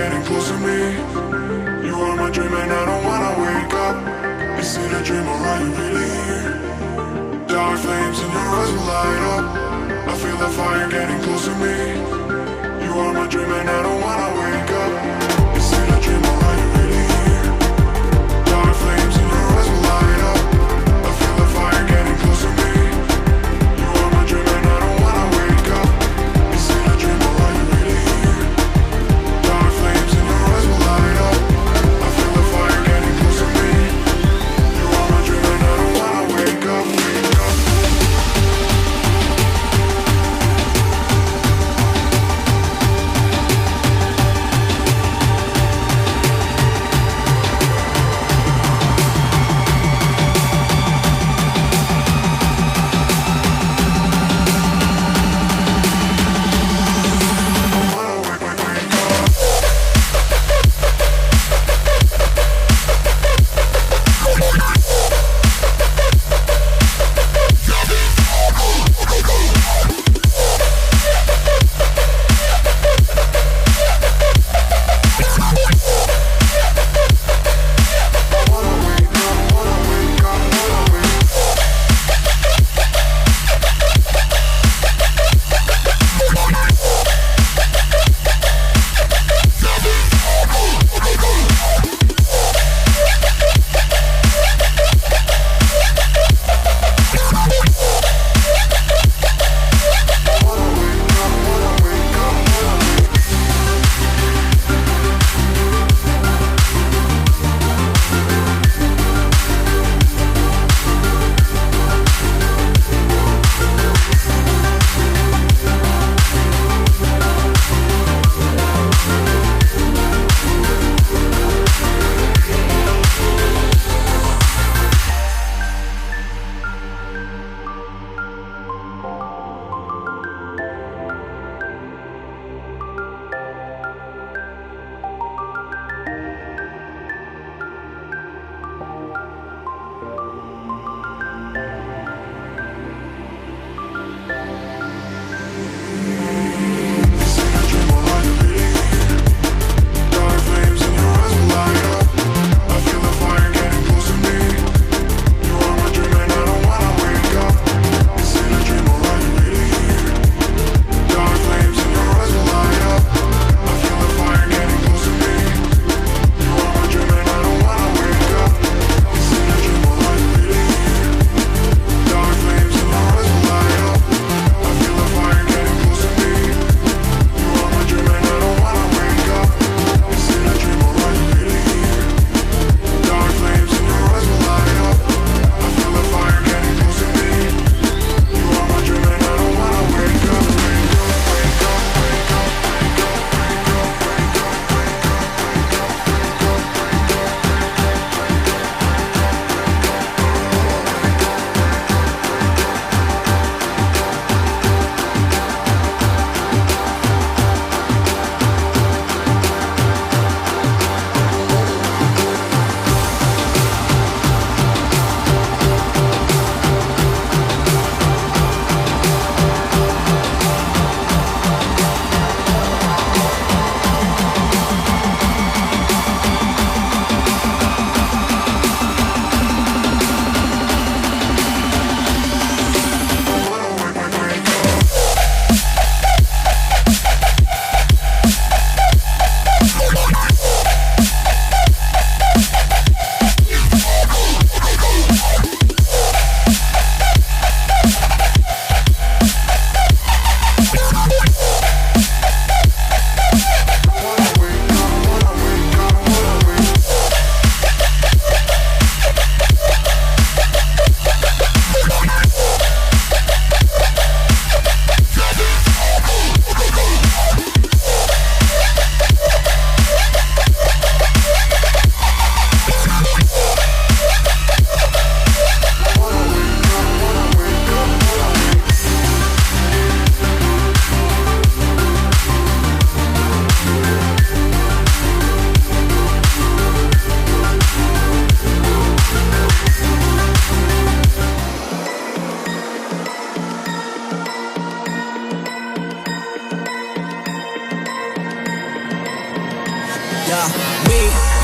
getting close to me. You are my dream and I don't wanna wake up. Is it a dream or are you really here? Dark flames in your eyes will light up. I feel the fire getting close to me. You are my dream and I don't wanna wake up. Is it a dream or are you really here? Dark flames in your eyes will light up. I feel the fire getting close to me. You are my dream and I don't wanna wake up. Is it a dream or are you really here? Dark flames in your eyes will light up. I feel the fire getting close to me. You are my dream and I don't wanna wake up, wake up. Yeah, we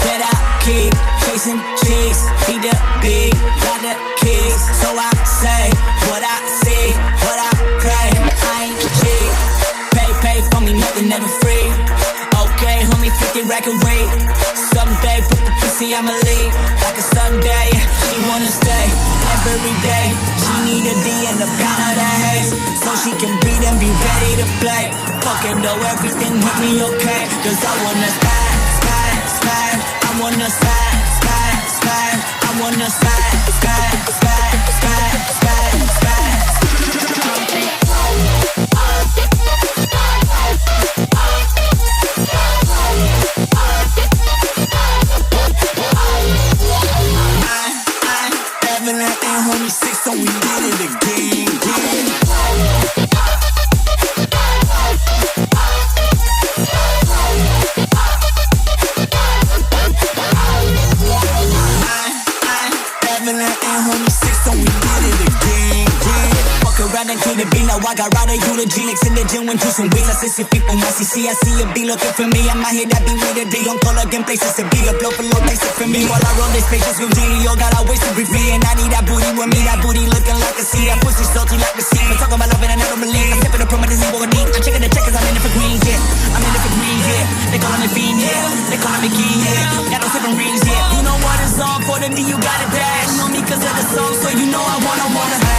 better keep chasing cheese. Be the big, got the keys. So I say what I see, what I pray. I ain't cheap. Pay for me, nothing ever free. Okay, homie, 50 rack a week. Someday, put the pussy, I'ma leave. Like a Sunday, she wanna stay every day. She need a D and a pound of the haze, so she can breathe and be ready to play. Fucking know everything with me okay, cause I wanna slide, slide, slide. I wanna slide, slide, slide. I wanna slide, slide, slide, slide, slide, slide. Homie, six, so we did it again. Homie, six, so we did it again. Fuck around and kill the beat. Now I got right of eulogy. Lex in the gym, went through some weeks. I see people, I see a be looking for me. I'm out here that be with a D. Don't call again places to be. A blow for low places for me. While I roll this patience with G. Yo, got a ways to be free. And I need that booty with me. That booty looking like a sea. That pussy salty like the sea. I'm talking about loving and I don't believe. I'm stepping up from my disease, walking deep. I'm checking the check cause I'm in it for green, yeah. I'm in it for green, yeah. They calling me fiend, yeah. They calling me king, yeah. Got no sipping rings, yeah. You know what it's on for the D, you got it bad. You know me cause of the song, so you know I wanna